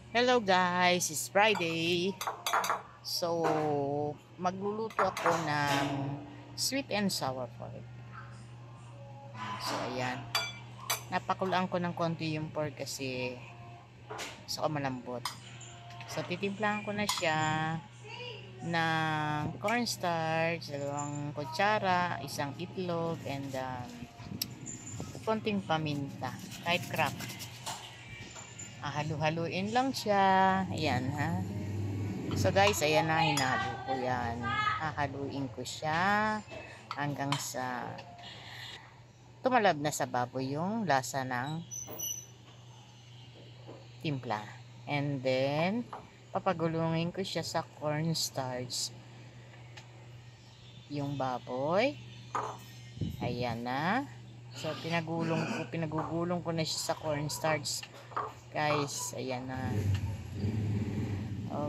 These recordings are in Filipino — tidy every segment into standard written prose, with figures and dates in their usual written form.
Hello guys, it's Friday. So, magluluto ako ng sweet and sour pork. So, ayan. Napakulaan ko ng konti yung pork kasi gusto ko malambot. So, titimplahan ko na siya ng cornstarch, 2 kutsara, isang itlog, and konting paminta. Kahit crack. Halu-haluin lang siya. Ayan ha. So guys, ayan na, hinalo ko yan. Hahaluin ko siya hanggang sa tumalab na sa baboy yung lasa ng timpla. And then, papagulungin ko siya sa cornstarch. Yung baboy. Ayan na. So, pinagugulong ko na siya sa cornstarch. Guys, ayan na.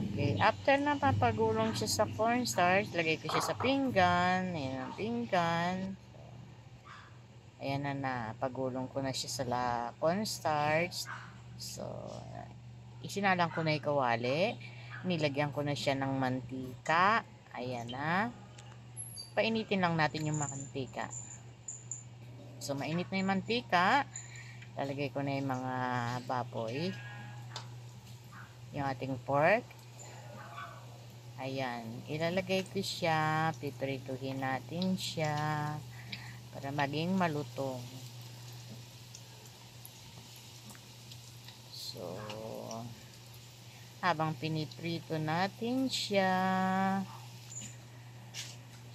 Okay, after na papagulong siya sa cornstarch, lagay ko siya sa pinggan. Ayan ang pinggan. Ayan na, pagulong ko na siya sa cornstarch. So, isinalang ko na yung kawali. Nilagyan ko na siya ng mantika. Ayan na. Painitin lang natin yung mantika. So, mainit na yung mantika. Lalagay ko na yung mga baboy. Yung ating pork. Ayan. Ilalagay ko siya. Piprituhin natin siya para maging malutong. So, habang piniprito natin siya,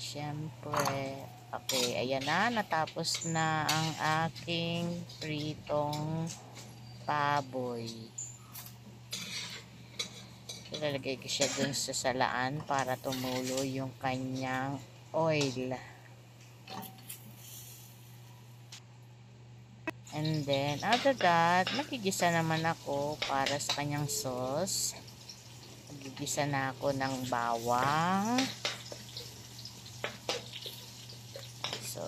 syempre, okay, ayan na, natapos na ang aking pritong baboy. Ilalagay ko siya dun sa salaan para tumulo yung kanyang oil. And then, after that, magigisa naman ako para sa kanyang sauce. Magigisa na ako ng bawang. So,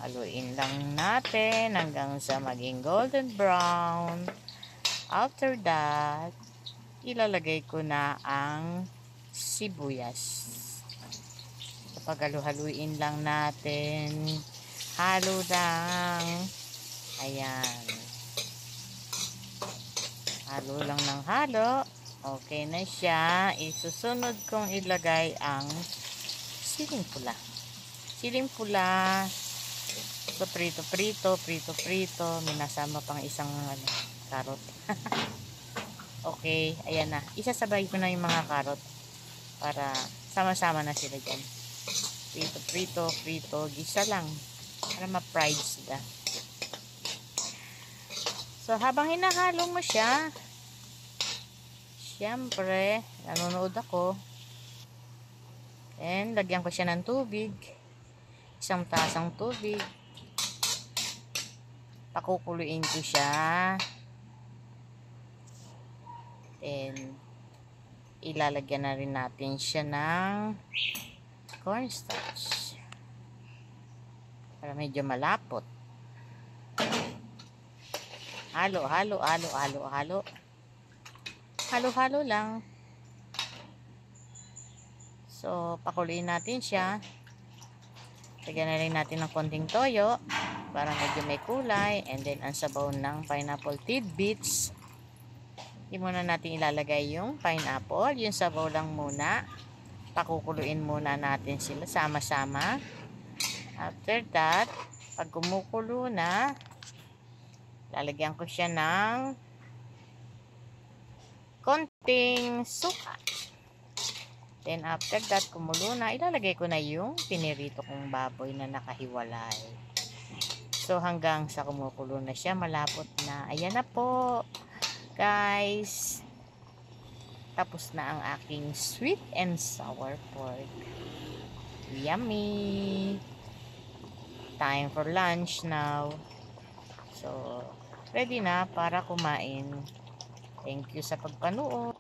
haluin lang natin hanggang sa maging golden brown. After that, ilalagay ko na ang sibuyas. Kapag halu-haluin lang natin, halo lang. Ayan. Halo lang ng halo. Okay na siya. Isusunod kong ilagay ang siling pula. Siling pula. So, prito-prito. Minasama pang isang karot. Okay. Ayan na. Isasabay ko na yung mga karot para sama-sama na sila dyan. Prito. Gisa lang. Para ma-fried sila. So, habang hinahalo mo siya, syempre, nanonood ako. And, lagyan ko siya ng tubig. 1 tasang tubig. Pakukuluin ko siya. And, ilalagyan na rin natin siya ng cornstarch. Para medyo malapot. Halo lang. So, pakuluin natin siya. Lagyan na rin natin ng konting toyo para medyo may kulay. And then, ang sabaw ng pineapple tidbits. Hindi muna natin ilalagay yung pineapple. Yung sabaw lang muna. Pakukuluin muna natin sila sama-sama. After that, pag kumukulo na, lalagyan ko siya ng konting suka. Then after that, kumulo na, ilalagay ko na yung pinirito kong baboy na nakahiwalay. So hanggang sa kumukulo na siya, malapot na. Ayan na po, guys. Tapos na ang aking sweet and sour pork. Yummy! Time for lunch now. So, ready na para kumain. Thank you sa pagpanood.